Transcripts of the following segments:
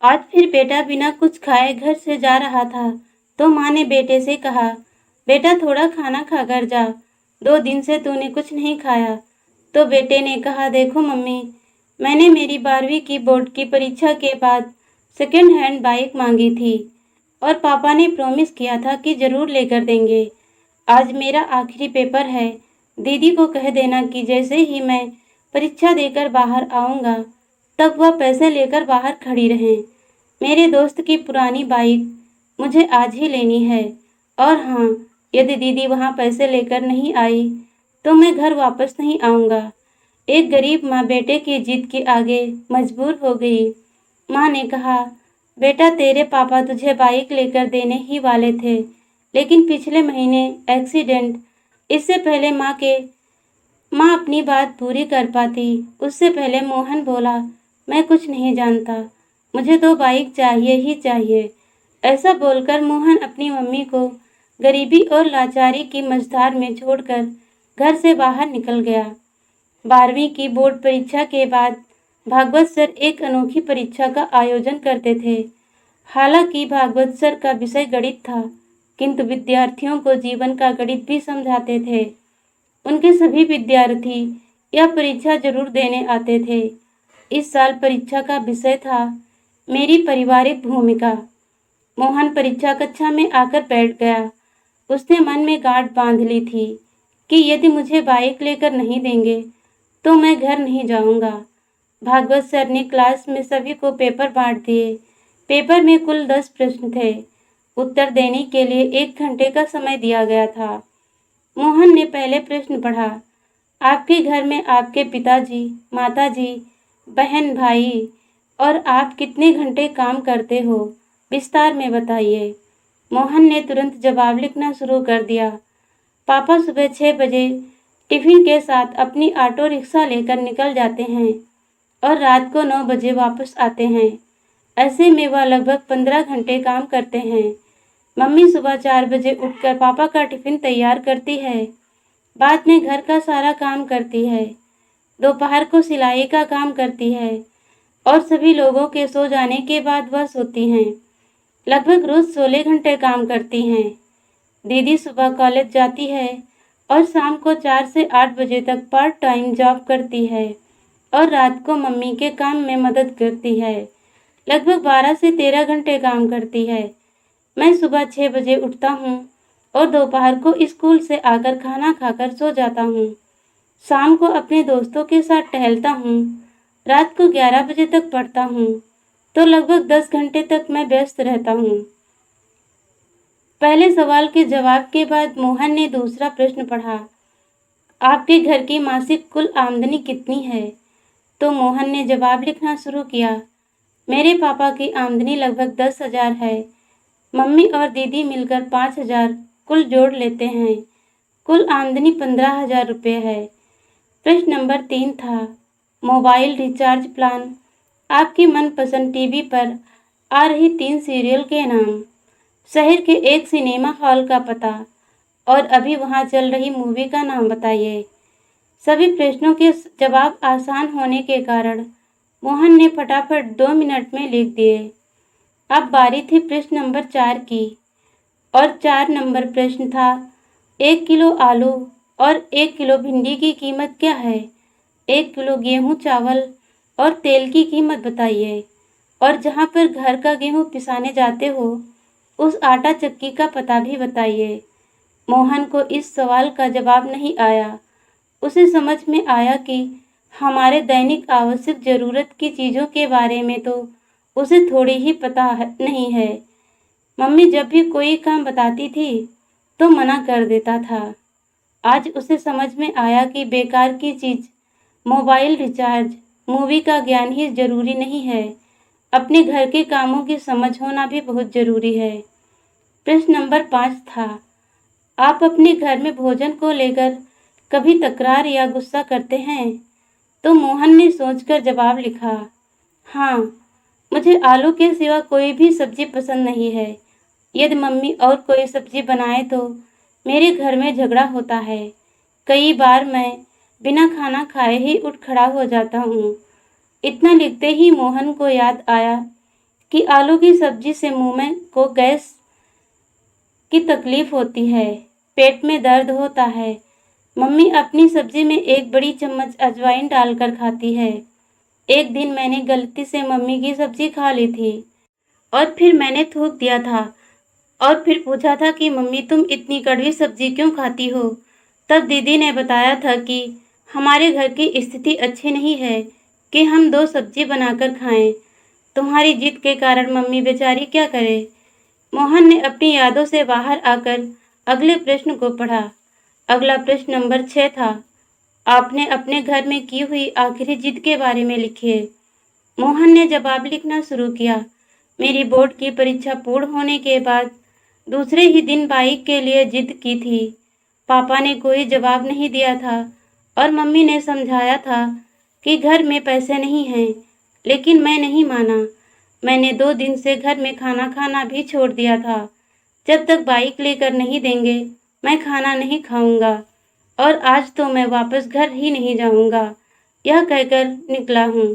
आज फिर बेटा बिना कुछ खाए घर से जा रहा था तो माँ ने बेटे से कहा, बेटा थोड़ा खाना खाकर जा, 2 दिन से तूने कुछ नहीं खाया। तो बेटे ने कहा, देखो मम्मी, मैंने मेरी 12वीं की बोर्ड की परीक्षा के बाद सेकेंड हैंड बाइक मांगी थी और पापा ने प्रॉमिस किया था कि जरूर लेकर देंगे। आज मेरा आखिरी पेपर है। दीदी को कह देना कि जैसे ही मैं परीक्षा देकर बाहर आऊँगा तब वह पैसे लेकर बाहर खड़ी रहें। मेरे दोस्त की पुरानी बाइक मुझे आज ही लेनी है। और हाँ, यदि दीदी वहाँ पैसे लेकर नहीं आई तो मैं घर वापस नहीं आऊँगा। एक गरीब माँ बेटे की जिद के आगे मजबूर हो गई। माँ ने कहा, बेटा तेरे पापा तुझे बाइक लेकर देने ही वाले थे, लेकिन पिछले महीने एक्सीडेंट। इससे पहले माँ अपनी बात पूरी कर पाती उससे पहले मोहन बोला, मैं कुछ नहीं जानता, मुझे तो बाइक चाहिए ही चाहिए। ऐसा बोलकर मोहन अपनी मम्मी को गरीबी और लाचारी की मझधार में छोड़कर घर से बाहर निकल गया। 12वीं की बोर्ड परीक्षा के बाद भागवत सर एक अनोखी परीक्षा का आयोजन करते थे। हालांकि भागवत सर का विषय गणित था, किंतु विद्यार्थियों को जीवन का गणित भी समझाते थे। उनके सभी विद्यार्थी यह परीक्षा जरूर देने आते थे। इस साल परीक्षा का विषय था मेरी पारिवारिक भूमिका। मोहन परीक्षा कक्षा में आकर बैठ गया। उसने मन में गांठ बांध ली थी कि यदि मुझे बाइक लेकर नहीं देंगे तो मैं घर नहीं जाऊंगा। भागवत सर ने क्लास में सभी को पेपर बांट दिए। पेपर में कुल 10 प्रश्न थे। उत्तर देने के लिए 1 घंटे का समय दिया गया था। मोहन ने पहले प्रश्न पढ़ा, आपके घर में आपके पिताजी, माताजी, बहन, भाई और आप कितने घंटे काम करते हो, विस्तार में बताइए। मोहन ने तुरंत जवाब लिखना शुरू कर दिया। पापा सुबह 6 बजे टिफिन के साथ अपनी ऑटो रिक्शा लेकर निकल जाते हैं और रात को 9 बजे वापस आते हैं। ऐसे में वह लगभग 15 घंटे काम करते हैं। मम्मी सुबह 4 बजे उठकर पापा का टिफिन तैयार करती है। बाद में घर का सारा काम करती है। दोपहर को सिलाई का काम करती है और सभी लोगों के सो जाने के बाद वह सोती हैं। लगभग रोज 16 घंटे काम करती हैं। दीदी सुबह कॉलेज जाती है और शाम को 4 से 8 बजे तक पार्ट टाइम जॉब करती है और रात को मम्मी के काम में मदद करती है। लगभग 12 से 13 घंटे काम करती है। मैं सुबह 6 बजे उठता हूँ और दोपहर को स्कूल से आकर खाना खाकर सो जाता हूँ। शाम को अपने दोस्तों के साथ टहलता हूँ। रात को 11 बजे तक पढ़ता हूँ, तो लगभग 10 घंटे तक मैं व्यस्त रहता हूँ। पहले सवाल के जवाब के बाद मोहन ने दूसरा प्रश्न पढ़ा, आपके घर की मासिक कुल आमदनी कितनी है? तो मोहन ने जवाब लिखना शुरू किया, मेरे पापा की आमदनी लगभग 10,000 है। मम्मी और दीदी मिलकर 5,000 कुल जोड़ लेते हैं। कुल आमदनी 15,000 रुपये है। प्रश्न नंबर 3 था, मोबाइल रिचार्ज प्लान, आपकी मनपसंद टीवी पर आ रही 3 सीरियल के नाम, शहर के एक सिनेमा हॉल का पता और अभी वहाँ चल रही मूवी का नाम बताइए। सभी प्रश्नों के जवाब आसान होने के कारण मोहन ने फटाफट 2 मिनट में लिख दिए। अब बारी थी प्रश्न नंबर 4 की और 4 नंबर प्रश्न था, 1 किलो आलू और 1 किलो भिंडी की कीमत क्या है? 1 किलो गेहूँ, चावल और तेल की कीमत बताइए और जहाँ पर घर का गेहूँ पिसाने जाते हो उस आटा चक्की का पता भी बताइए। मोहन को इस सवाल का जवाब नहीं आया। उसे समझ में आया कि हमारे दैनिक आवश्यक ज़रूरत की चीज़ों के बारे में तो उसे थोड़ी ही पता नहीं है। मम्मी जब भी कोई काम बताती थी तो मना कर देता था। आज उसे समझ में आया कि बेकार की चीज़ मोबाइल रिचार्ज, मूवी का ज्ञान ही जरूरी नहीं है, अपने घर के कामों की समझ होना भी बहुत जरूरी है। प्रश्न नंबर 5 था, आप अपने घर में भोजन को लेकर कभी तकरार या गुस्सा करते हैं? तो मोहन ने सोचकर जवाब लिखा, हाँ, मुझे आलू के सिवा कोई भी सब्जी पसंद नहीं है। यदि मम्मी और कोई सब्जी बनाए तो मेरे घर में झगड़ा होता है। कई बार मैं बिना खाना खाए ही उठ खड़ा हो जाता हूँ। इतना लिखते ही मोहन को याद आया कि आलू की सब्जी से मुंह में को गैस की तकलीफ होती है, पेट में दर्द होता है। मम्मी अपनी सब्जी में एक बड़ी चम्मच अजवाइन डालकर खाती है। एक दिन मैंने गलती से मम्मी की सब्जी खा ली थी और फिर मैंने थूक दिया था और फिर पूछा था कि मम्मी तुम इतनी कड़वी सब्जी क्यों खाती हो। तब दीदी ने बताया था कि हमारे घर की स्थिति अच्छी नहीं है कि हम दो सब्जी बनाकर खाएं। तुम्हारी जिद के कारण मम्मी बेचारी क्या करे। मोहन ने अपनी यादों से बाहर आकर अगले प्रश्न को पढ़ा। अगला प्रश्न नंबर 6 था। आपने अपने घर में की हुई आखिरी जिद के बारे में लिखिए। मोहन ने जवाब लिखना शुरू किया। मेरी बोर्ड की परीक्षा पूर्ण होने के बाद दूसरे ही दिन बाइक के लिए जिद की थी। पापा ने कोई जवाब नहीं दिया था और मम्मी ने समझाया था कि घर में पैसे नहीं हैं, लेकिन मैं नहीं माना। मैंने 2 दिन से घर में खाना खाना भी छोड़ दिया था। जब तक बाइक लेकर नहीं देंगे मैं खाना नहीं खाऊंगा और आज तो मैं वापस घर ही नहीं जाऊंगा, यह कहकर निकला हूँ।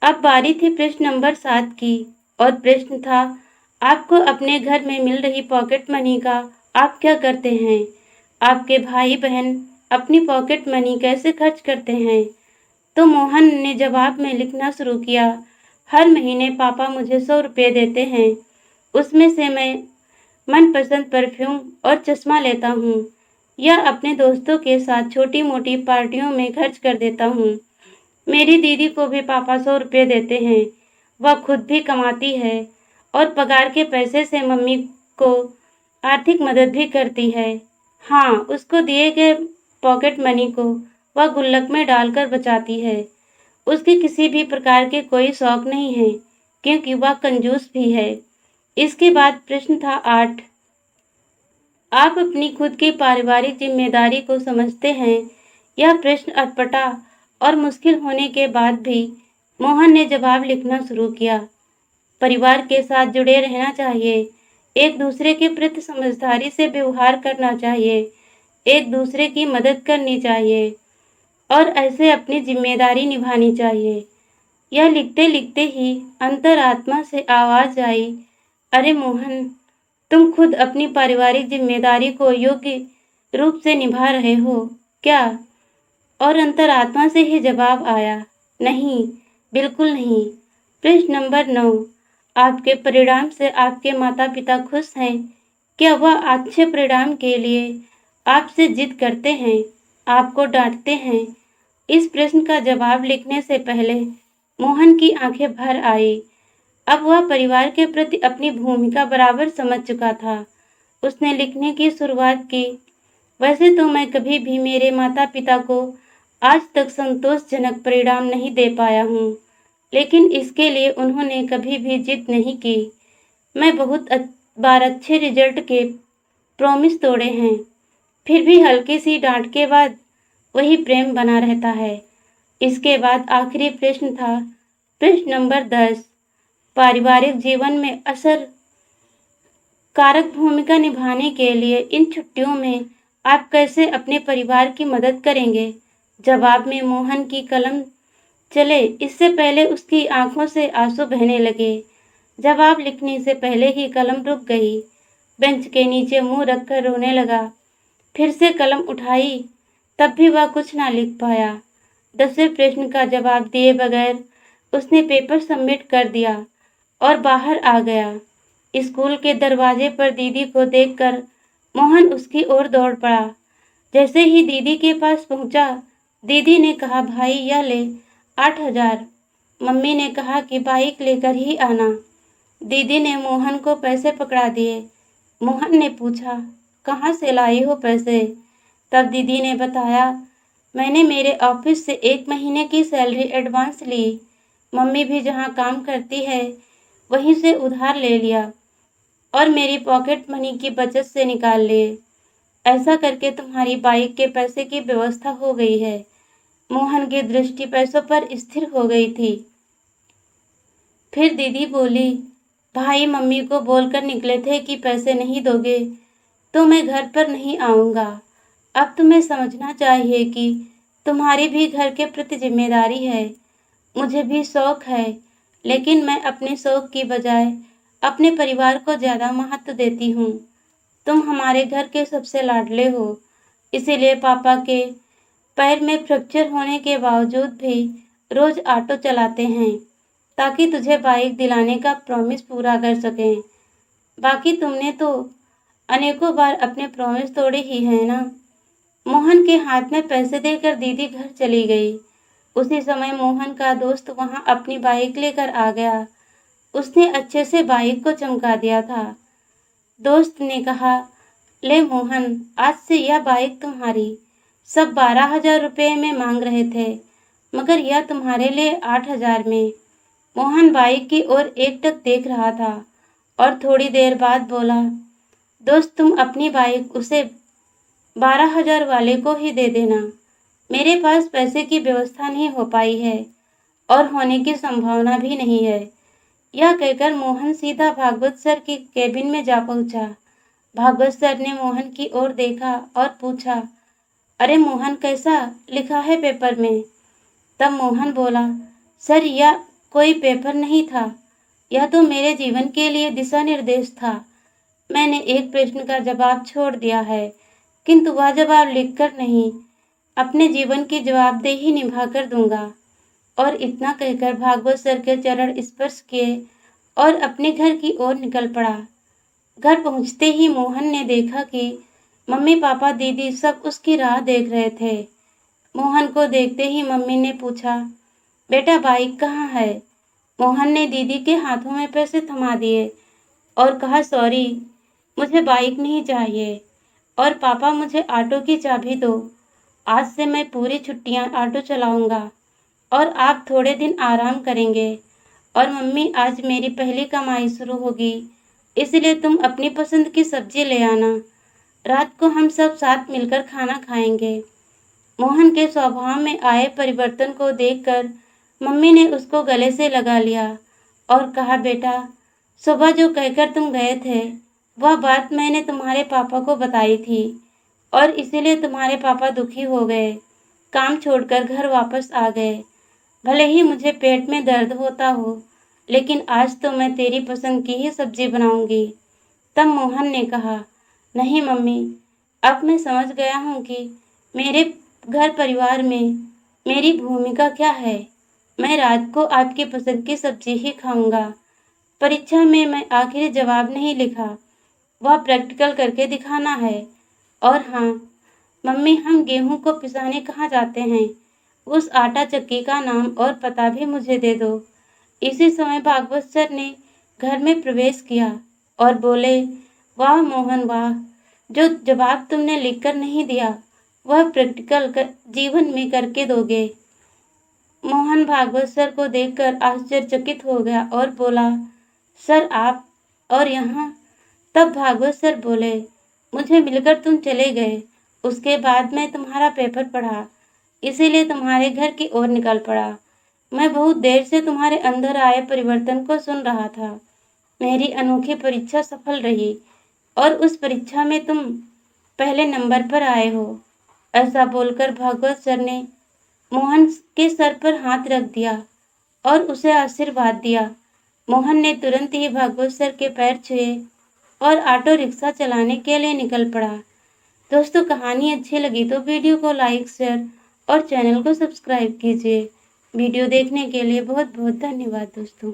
अब बारी थी प्रश्न नंबर 7 की और प्रश्न था, आपको अपने घर में मिल रही पॉकेट मनी का आप क्या करते हैं? आपके भाई बहन अपनी पॉकेट मनी कैसे खर्च करते हैं? तो मोहन ने जवाब में लिखना शुरू किया। हर महीने पापा मुझे 100 रुपये देते हैं, उसमें से मैं मनपसंद परफ्यूम और चश्मा लेता हूँ या अपने दोस्तों के साथ छोटी मोटी पार्टियों में खर्च कर देता हूँ। मेरी दीदी को भी पापा 100 रुपये देते हैं, वह खुद भी कमाती है और पगार के पैसे से मम्मी को आर्थिक मदद भी करती है। हाँ, उसको दिए गए पॉकेट मनी को वह गुल्लक में डालकर बचाती है। उसके किसी भी प्रकार के कोई शौक नहीं है क्योंकि वह कंजूस भी है। इसके बाद प्रश्न था 8। आप अपनी खुद की पारिवारिक जिम्मेदारी को समझते हैं? यह प्रश्न अटपटा और मुश्किल होने के बाद भी मोहन ने जवाब लिखना शुरू किया। परिवार के साथ जुड़े रहना चाहिए, एक दूसरे के प्रति समझदारी से व्यवहार करना चाहिए, एक दूसरे की मदद करनी चाहिए और ऐसे अपनी जिम्मेदारी निभानी चाहिए। यह लिखते लिखते ही अंतरात्मा से आवाज आई, अरे मोहन, तुम खुद अपनी पारिवारिक जिम्मेदारी को योग्य रूप से निभा रहे हो क्या? और अंतरात्मा से ही जवाब आया, नहीं, बिल्कुल नहीं। प्रश्न नंबर 9। आपके परिणाम से आपके माता पिता खुश हैं? क्या वह अच्छे परिणाम के लिए आपसे जिद करते हैं, आपको डांटते हैं? इस प्रश्न का जवाब लिखने से पहले मोहन की आंखें भर आई। अब वह परिवार के प्रति अपनी भूमिका बराबर समझ चुका था। उसने लिखने की शुरुआत की, वैसे तो मैं कभी भी मेरे माता पिता को आज तक संतोषजनक परिणाम नहीं दे पाया हूँ, लेकिन इसके लिए उन्होंने कभी भी जिद नहीं की। मैं बहुत बार अच्छे रिजल्ट के प्रॉमिस तोड़े हैं, फिर भी हल्की सी डांट के बाद वही प्रेम बना रहता है। इसके बाद आखिरी प्रश्न था प्रश्न नंबर 10। पारिवारिक जीवन में असर कारक भूमिका निभाने के लिए इन छुट्टियों में आप कैसे अपने परिवार की मदद करेंगे? जवाब में मोहन की कलम चले इससे पहले उसकी आंखों से आंसू बहने लगे। जवाब लिखने से पहले ही कलम रुक गई। बेंच के नीचे मुंह रखकर रोने लगा। फिर से कलम उठाई, तब भी वह कुछ ना लिख पाया। 10वें प्रश्न का जवाब दिए बगैर उसने पेपर सबमिट कर दिया और बाहर आ गया। स्कूल के दरवाजे पर दीदी को देखकर मोहन उसकी ओर दौड़ पड़ा। जैसे ही दीदी के पास पहुंचा, दीदी ने कहा, भाई यह ले 8,000। मम्मी ने कहा कि बाइक लेकर ही आना। दीदी ने मोहन को पैसे पकड़ा दिए। मोहन ने पूछा, कहाँ से लाई हो पैसे? तब दीदी ने बताया, मैंने मेरे ऑफिस से 1 महीने की सैलरी एडवांस ली। मम्मी भी जहाँ काम करती है वहीं से उधार ले लिया और मेरी पॉकेट मनी की बचत से निकाल लिए। ऐसा करके तुम्हारी बाइक के पैसे की व्यवस्था हो गई है। मोहन की दृष्टि पैसों पर स्थिर हो गई थी। फिर दीदी बोली, भाई मम्मी को बोलकर निकले थे कि पैसे नहीं दोगे तो मैं घर पर नहीं आऊँगा। अब तुम्हें समझना चाहिए कि तुम्हारी भी घर के प्रति जिम्मेदारी है। मुझे भी शौक है, लेकिन मैं अपने शौक की बजाय अपने परिवार को ज़्यादा महत्व देती हूँ। तुम हमारे घर के सबसे लाडले हो, इसीलिए पापा के पैर में फ्रैक्चर होने के बावजूद भी रोज ऑटो चलाते हैं ताकि तुझे बाइक दिलाने का प्रॉमिस पूरा कर सकें। बाकी तुमने तो अनेकों बार अपने प्रॉमिस तोड़े ही हैं ना। मोहन के हाथ में पैसे देकर दीदी घर चली गई। उसी समय मोहन का दोस्त वहां अपनी बाइक लेकर आ गया। उसने अच्छे से बाइक को चमका दिया था। दोस्त ने कहा, ले मोहन, आज से यह बाइक तुम्हारी। सब 12,000 रुपये में मांग रहे थे, मगर यह तुम्हारे लिए 8,000 में। मोहन बाइक की ओर एकटक देख रहा था और थोड़ी देर बाद बोला, दोस्त तुम अपनी बाइक उसे 12,000 वाले को ही दे देना। मेरे पास पैसे की व्यवस्था नहीं हो पाई है और होने की संभावना भी नहीं है। यह कहकर मोहन सीधा भागवत सर के केबिन में जा पहुंचा। भागवत सर ने मोहन की ओर देखा और पूछा, अरे मोहन, कैसा लिखा है पेपर में? तब मोहन बोला, सर यह कोई पेपर नहीं था, यह तो मेरे जीवन के लिए दिशा निर्देश था। मैंने एक प्रश्न का जवाब छोड़ दिया है, किंतु वह जवाब लिखकर नहीं, अपने जीवन की जवाबदेही निभा कर दूंगा। और इतना कहकर भागवत सर के चरण स्पर्श किए और अपने घर की ओर निकल पड़ा। घर पहुंचते ही मोहन ने देखा कि मम्मी पापा दीदी सब उसकी राह देख रहे थे। मोहन को देखते ही मम्मी ने पूछा, बेटा बाइक कहाँ है? मोहन ने दीदी के हाथों में पैसे थमा दिए और कहा, सॉरी, मुझे बाइक नहीं चाहिए। और पापा मुझे ऑटो की चाबी दो। आज से मैं पूरी छुट्टियां ऑटो चलाऊंगा और आप थोड़े दिन आराम करेंगे। और मम्मी, आज मेरी पहली कमाई शुरू होगी, इसलिए तुम अपनी पसंद की सब्जी ले आना। रात को हम सब साथ मिलकर खाना खाएंगे। मोहन के स्वभाव में आए परिवर्तन को देखकर मम्मी ने उसको गले से लगा लिया और कहा, बेटा, सुबह जो कहकर तुम गए थे वह बात मैंने तुम्हारे पापा को बताई थी और इसीलिए तुम्हारे पापा दुखी हो गए, काम छोड़कर घर वापस आ गए। भले ही मुझे पेट में दर्द होता हो, लेकिन आज तो मैं तेरी पसंद की ही सब्जी बनाऊंगी। तब मोहन ने कहा, नहीं मम्मी, अब मैं समझ गया हूँ कि मेरे घर परिवार में मेरी भूमिका क्या है। मैं रात को आपकी पसंद की सब्जी ही खाऊंगा। परीक्षा में मैं आखिरी जवाब नहीं लिखा, वह प्रैक्टिकल करके दिखाना है। और हाँ मम्मी, हम गेहूं को पिसाने कहाँ जाते हैं? उस आटा चक्की का नाम और पता भी मुझे दे दो। इसी समय भागवत सर ने घर में प्रवेश किया और बोले, वाह मोहन वाह, जो जवाब तुमने लिखकर नहीं दिया वह प्रैक्टिकल जीवन में करके दोगे। मोहन भागवत सर को देखकर आश्चर्यचकित हो गया और बोला, सर आप और यहाँ? तब भागवत सर बोले, मुझे मिलकर तुम चले गए, उसके बाद मैं तुम्हारा पेपर पढ़ा, इसीलिए तुम्हारे घर की ओर निकल पड़ा। मैं बहुत देर से तुम्हारे अंदर आए परिवर्तन को सुन रहा था। मेरी अनोखी परीक्षा सफल रही और उस परीक्षा में तुम पहले नंबर पर आए हो। ऐसा बोलकर भागवत सर ने मोहन के सर पर हाथ रख दिया और उसे आशीर्वाद दिया। मोहन ने तुरंत ही भागवत सर के पैर छुए और ऑटो रिक्शा चलाने के लिए निकल पड़ा। दोस्तों, कहानी अच्छी लगी तो वीडियो को लाइक, शेयर और चैनल को सब्सक्राइब कीजिए। वीडियो देखने के लिए बहुत बहुत धन्यवाद दोस्तों।